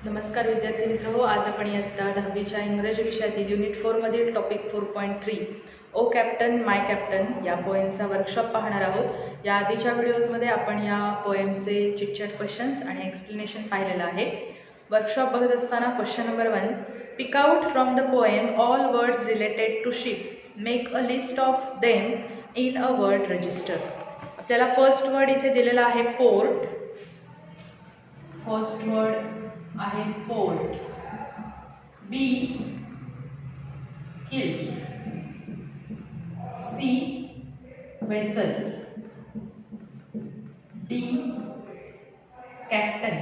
नमस्कार विद्यार्थी मित्र आज आपण इयत्ता 10वीच्या इंग्रजी विषयातील युनिट 4 मधील topic 4.3 O captain my captain या पोएमचा वर्कशॉप पाहणार आहोत। या आधीच्या व्हिडिओजमध्ये आपण या पोएमचे चिटचॅट क्वेश्चन्स आणि एक्सप्लेनेशन पाहिलेलं आहे। वर्कशॉप बघत असताना question number 1, pick out from the poem all words related to ship, make a list of them in a word register. आपल्याला फर्स्ट वर्ड इथे दिलेला आहे पोर्ट, फर्स्ट वर्ड आहे port, B hill, C vessel, D captain,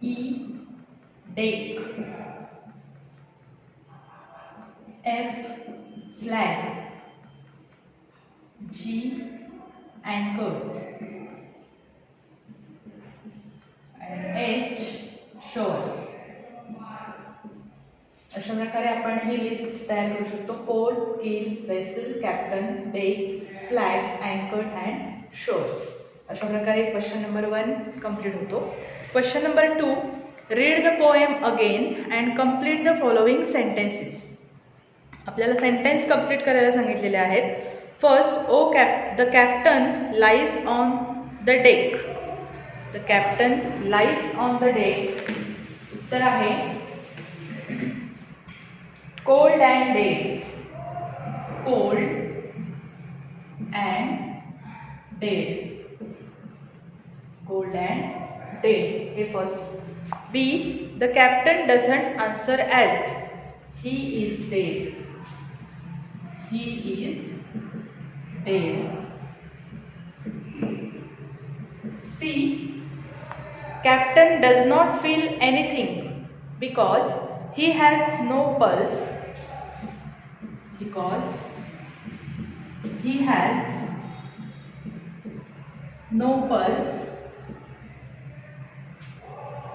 E deck, F flag, G अँकर, H shores. अशा प्रकारे आपण ही लिस्ट तयार करू शकतो। पोर्ट, किल, वेसल, कॅप्टन, डेक, फ्लॅग, अँकर अँड शोर्स। अशा प्रकारे क्वेश्चन नंबर 1 कंप्लीट होतो। Question number 2, read the poem again and complete the following sentences. आपल्याला सेंटेन्स कंप्लीट करायला सांगितलेले आहेत। First, the captain lies on the deck, the captain lies on the deck. उत्तर आहे cold and dead, cold and dead, cold and dead हे first. B, the captain doesn't answer as, he is dead, he is dead. C, Captain does not feel anything because he has no pulse, because he has no pulse,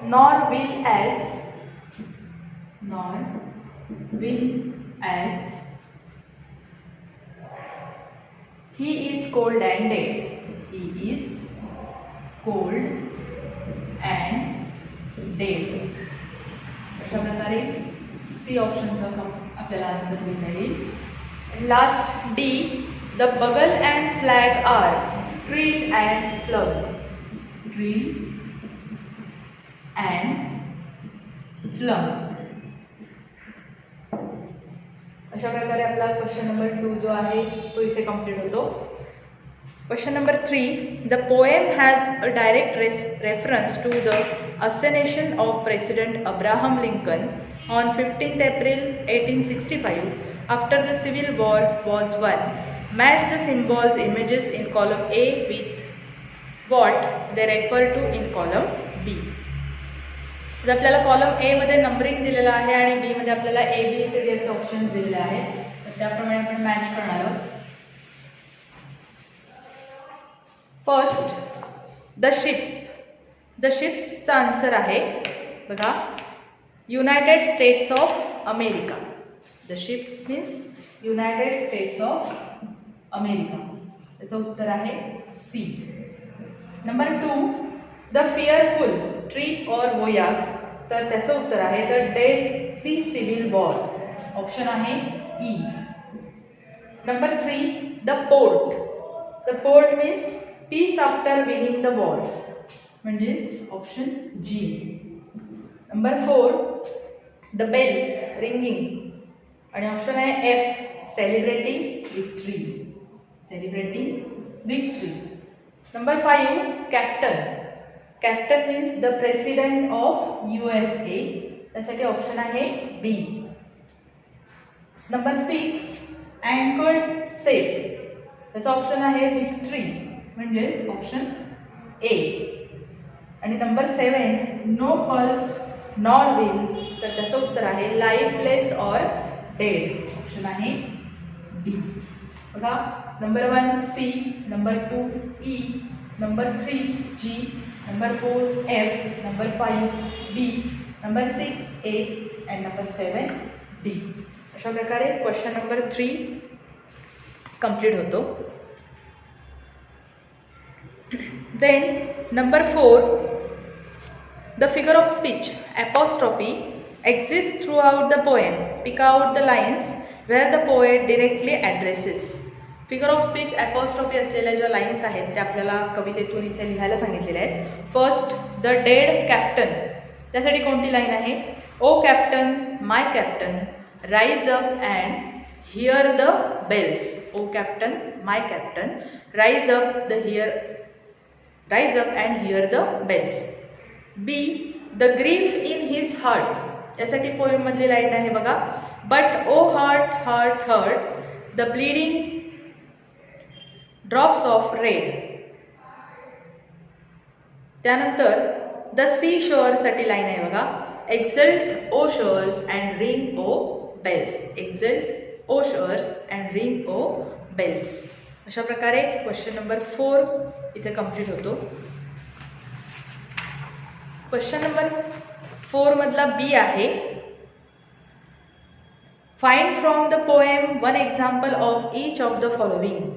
nor will as, nor will as, he is cold and dead, he is cold and dead। अशा प्रकारे सी ऑप्शनचा आपल्याला answer देता येईल। Last D, the bugle and flag are drill and flag, drill and flag. अशा प्रकारे आपला question number 2 जो आहे तो इथे कंप्लीट होतो। Question number 3, the poem has a direct reference to the assassination of President Abraham Lincoln on 15th April 1865 after the Civil War was won. Match the symbols images in column A with what they refer to in column B. तर आपल्याला column A मध्ये numbering दिलेला आहे आणि B मध्ये आपल्याला ABCD असे options दिलेले आहेत, तर त्याप्रमाणे आपण मॅच करणार आहोत। फर्स्ट, द शिप, द शिप्सचा आन्सर आहे बघा United States of America, the ship means United States of America, त्याचं उत्तर आहे C. Number 2, the fearful trip or voyage, तर त्याचं उत्तर आहे the deadly civil war, option आहे E. Number 3, the port, the port means peace after winning the war, म्हणजेच option G. Number 4, the bells ringing आणि ऑप्शन आहे F, celebrating victory, celebrating victory. Number 5, captain, captain means the president of USA, त्यासाठी option आहे B. Number 6, anchored safe, त्याचा option आहे victory, म्हणजेच option A. आणि number 7, no pulse nor will, तर त्याचं उत्तर आहे लाईफलेस ऑर डेड, ऑप्शन आहे डी। बघा number 1 C, number 2 E, number 3 G, number 4 F, number 5 B, number 6 A and number 7 D. अशा प्रकारे क्वेश्चन नंबर 3 कंप्लीट होतो। Then number 4, The figure of speech apostrophe exists throughout the poem. Pick out the lines where the poet directly addresses. Figure of speech apostrophe असलेल्या ज्या lines आहेत त्या आपल्याला कवितेतून इथे लिहायला सांगितलेल्या आहेत. First, the dead captain. त्यासाठी कोणती लाईन आहे? O captain, my captain, rise up and hear the bells. O captain, my captain, rise up and hear the bells. B, the grief in his heart. त्यासाठी पोएममधली line आहे बघा. But O heart heart heart the bleeding drops of red. त्यानंतर the sea शोअरसाठी line आहे बघा. Exult O shores and ring O bells. Exult O shores and ring O bells. अशा प्रकारे क्वेश्चन नंबर 4 इथे कंप्लीट होतो. क्वेश्चन नंबर 4 मधला B आहे. Find from the poem one example of each of the following.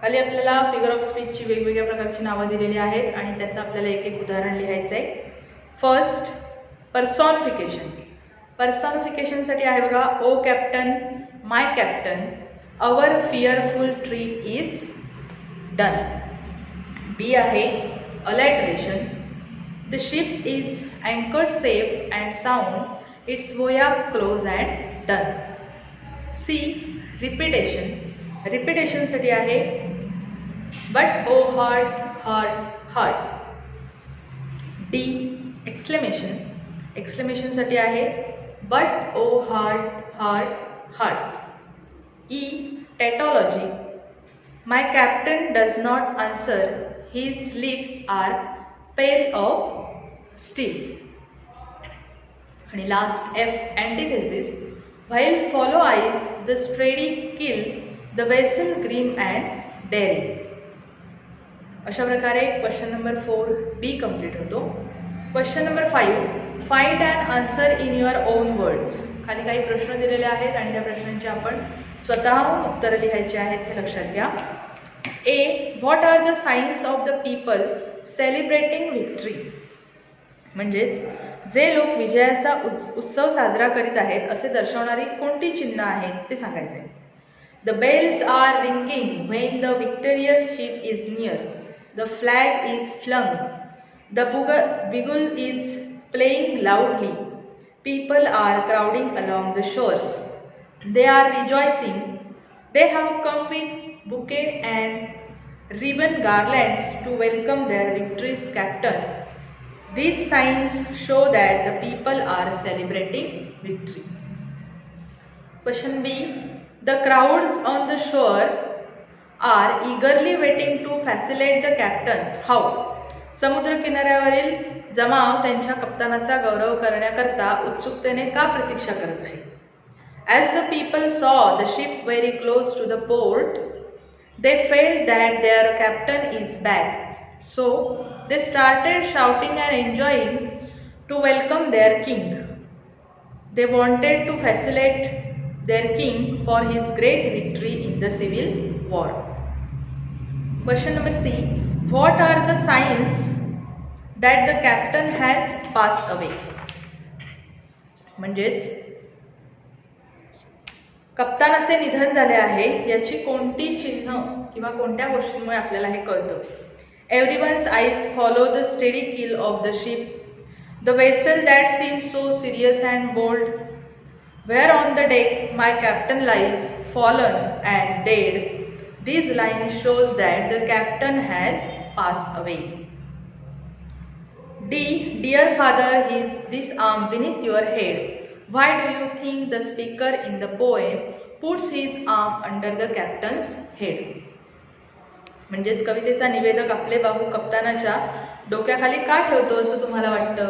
खाली आपल्याला figure of स्पीचची वेगवेगळ्या प्रकारची नावं दिलेली आहेत आणि त्याचं आपल्याला एक एक उदाहरण लिहायचं आहे. फर्स्ट, पर्सॉनिफिकेशन. पर्सॉनिफिकेशनसाठी आहे बघा. O captain, my captain, our fearful trip is done. B आहे alliteration. The ship is anchored safe and sound, its voyage closed and done. C, repetition. रिपिटेशनसाठी आहे but O heart heart heart. D, exclamation. एक्सक्लेमेशनसाठी आहे but O heart heart heart. E, tautology. My captain does not answer, his lips are pale of still. आणि last F, antithesis. While follow eyes the steady keel the vessel grim and daring. अशा प्रकारे question number 4 B complete होतो. Question number 5, find and answer in your own words. खाली काही प्रश्न दिलेले आहेत आणि त्या प्रश्नांची आपण स्वतःहून उत्तरं लिहायची आहेत हे लक्षात घ्या. A, what are the signs of the people celebrating victory. म्हणजेच जे लोक विजयाचा उत्सव साजरा करीत आहेत असे दर्शवणारी कोणती चिन्ह आहेत ते सांगायचे. The bells are ringing when the victorious ship is near. The flag is flung. The bugle is playing loudly. People are crowding along the shores. They are rejoicing. They have come with bouquet and ribbon garlands to welcome their victorious captain. These signs show that the people are celebrating victory. Question B. The crowds on the shore are eagerly waiting to facilitate the captain. How? समुद्र किनाऱ्यावरील जमाव त्यांच्या कप्तानाचा गौरव करण्याकरता उत्सुकतेने का प्रतीक्षा करत आहे? As the people saw the ship very close to the port, they felt that their captain is back. So they started shouting and enjoying to welcome their king. They wanted to facilitate their king for his great victory in the civil war. Question number C. What are the signs that the captain has passed away? म्हणजेच कप्तानाचे निधन झाले आहे याची कोणती चिन्ह किंवा कोणत्या गोष्टींमुळे आपल्याला हे कळतं. Everyone's eyes follow the steady keel of the ship, the vessel that seems so serious and bold, where on the deck my captain lies fallen and dead. These lines shows that the captain has passed away. D. Dear father, this arm beneath your head. Why do you think the speaker in the poem puts his arm under the captain's head? म्हणजेच कवितेचा निवेदक आपले बाहू कप्तानाच्या डोक्याखाली का ठेवतो असं तुम्हाला वाटतं?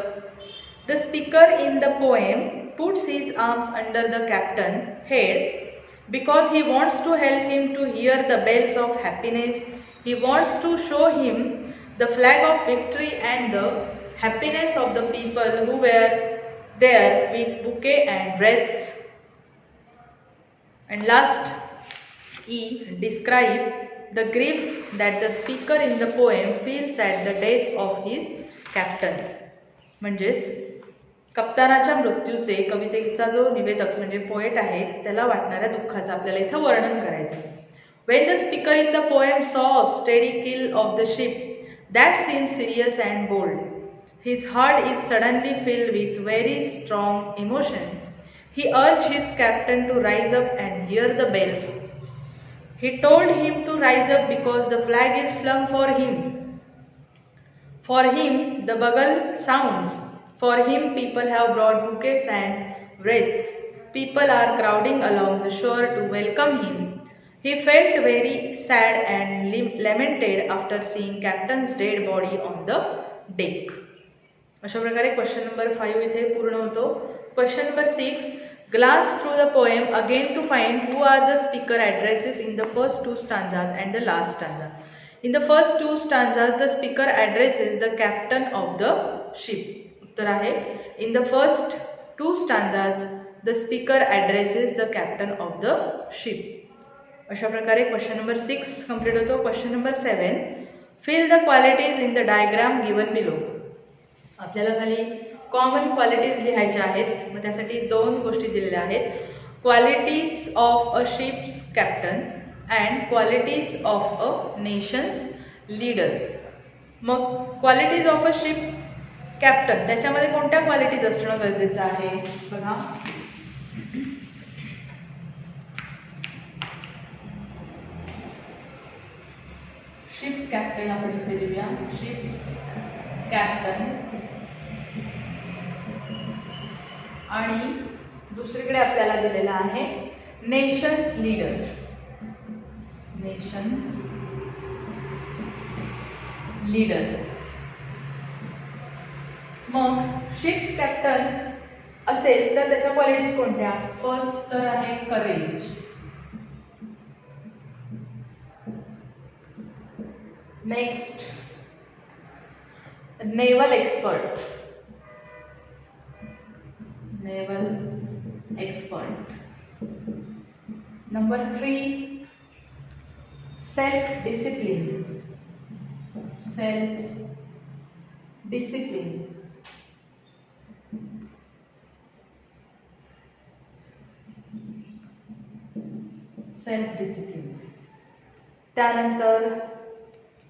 The speaker in the poem puts his arms under the captain's head because he wants to help him to hear the bells of happiness. He wants to show him the flag of victory and the happiness of the people who were there with bouquet and wreaths. And last, E. Describe the grief that the speaker in the poem feels at the death of his captain. म्हणजेच कप्तानाच्या मृत्यूचे कवितेचा जो निवेदक म्हणजे poet आहे त्याला वाटणाऱ्या दुःखाचं आपल्याला इथं वर्णन करायचं आहे. When the speaker in the poem saw steady kill of the ship that seemed serious and bold, his heart is suddenly filled with very strong emotion. He urged his captain to rise up and hear the bells. He told him to rise up because the flag is flung for him. For him the bugle sounds. For him people have brought bouquets and wreaths. People are crowding along the shore to welcome him. He felt very sad and lamented after seeing captain's dead body on the deck. अशा प्रकारे question number 5 इथे पूर्ण होतो. Question number 6, glance through the poem again to find who are the speaker addresses in the first 2 stanzas and the last stanza. In the first 2 stanzas the speaker addresses the captain of the ship. उत्तर आहे in the first 2 stanzas the speaker addresses the captain of the ship. अशा प्रकारे question number 6 complete होतो. Question number 7, fill the qualities in the diagram given below. आपल्याला खाली common qualities लिहायच्या आहेत. मग त्यासाठी 2 गोष्टी दिलेल्या आहेत, qualities of a ships captain and qualities of a nations leader. Mug qualities of a ship captain त्याच्यामध्ये कोणत्या क्वालिटीज असणं गरजेचं आहे बघा. शिप्स कॅप्टन आपण इथे लिहूया. शिप्स कॅप्टन आणि दुसरीकडे आपल्याला दिलेला आहे नेशन्स लीडर. Nation's leader. मग शिप्स कॅप्टन असेल तर त्याच्या क्वालिटीज कोणत्या. फर्स्ट तर आहे courage. Next naval expert. Naval expert. Number 3 self discipline. Self discipline. Self discipline. त्यानंतर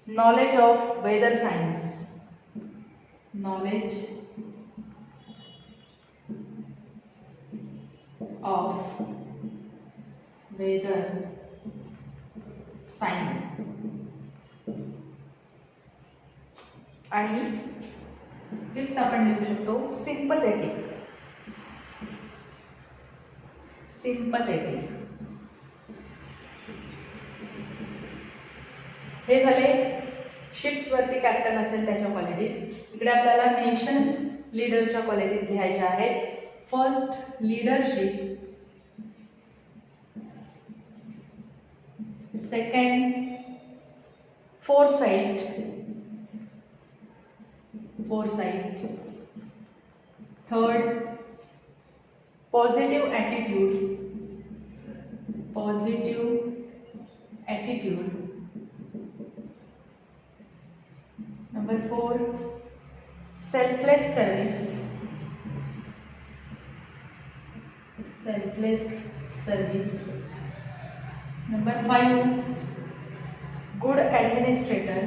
knowledge of weather science. Knowledge of weather science. आणि 5th आपण लिहू शकतो सिम्पथेटिक. सिम्पथेटिक. हे झाले शिप्सवरती कॅप्टन असेल त्याच्या क्वालिटीज. इकडे आपल्याला नेशन्स लीडरच्या क्वालिटीज लिहायच्या आहेत. First leadership. Second foresight. Foresight. Third positive attitude. Positive attitude. Number 4 selfless service. Selfless service. Number 5 good administrator.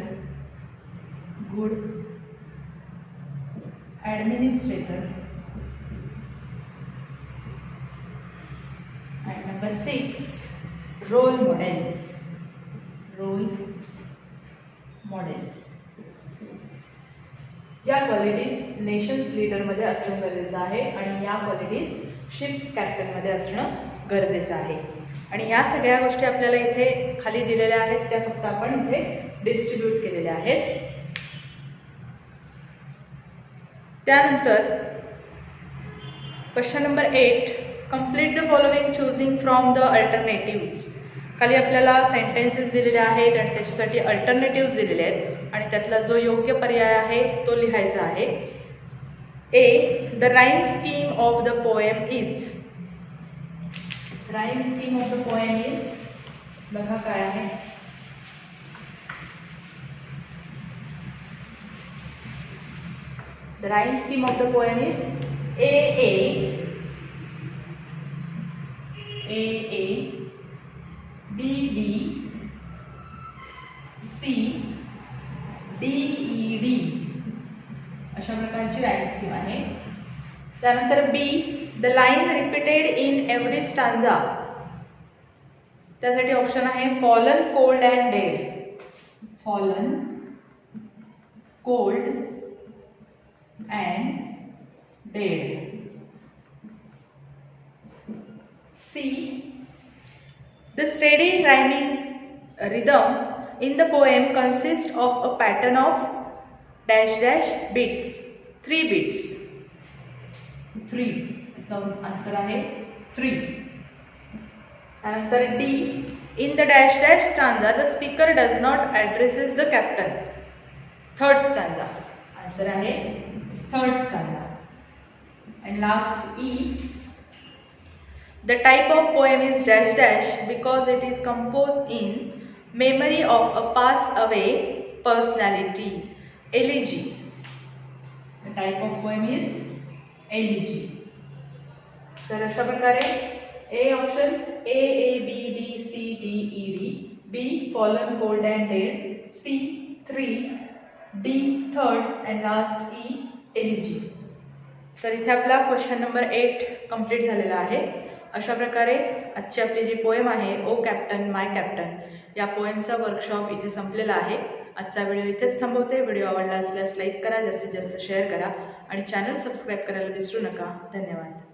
Good administrator. and number 6 role model. Role model. या qualities nations लीडरमध्ये असणं गरजेचं आहे आणि या क्वालिटीज शिप्स कॅप्टनमध्ये असणं गरजेचं आहे. आणि या सगळ्या गोष्टी आपल्याला इथे खाली दिलेल्या आहेत, त्या फक्त आपण इथे डिस्ट्रीब्यूट केलेल्या आहेत. त्यानंतर question number 8 complete the following choosing from the alternatives. खाली आपल्याला सेंटेन्सेस दिलेले आहेत आणि त्याच्यासाठी अल्टरनेटिव्ज दिलेले आहेत आणि त्यातला जो योग्य पर्याय आहे तो लिहायचा आहे. A the rhyme scheme of the poem is. Rhyme scheme of the poem is बघा काय आहे. The rhyme scheme of the poem is A, B, C, D, अशा प्रकारची राईम स्कीम आहे. त्यानंतर B, the line repeated in every stanza. त्यासाठी option आहे fallen, cold and dead. Fallen, cold and dead. C, the steady rhyming rhythm in the poem consists of a pattern of dash dash beats. 3 beats. 3. याचा answer आहे 3. त्यानंतर D, in the dash dash stanza the speaker does not addresses the captain. 3rd stanza. Answer आहे 3rd stanza. And last E, the type of poem is dash dash because it is composed in memory of a passed away personality. Elegy. The type of poem is elegy. तर अशा प्रकारे A option A, B, D, C, D, E, D. B, fallen, cold and dead. C, 3. D, 3rd and last E, elegy. तर इथे आपला question number 8 complete झालेला आहे. अशा प्रकारे आजची आपली जी पोएम आहे ओ कॅप्टन माय कॅप्टन या पोएमचा वर्कशॉप इथे संपलेला आहे. आजचा व्हिडिओ इथेच थांबवते. व्हिडिओ आवडला असल्यास लाईक करा, जास्तीत जास्त शेअर करा आणि चॅनल सबस्क्राईब करायला विसरू नका. धन्यवाद.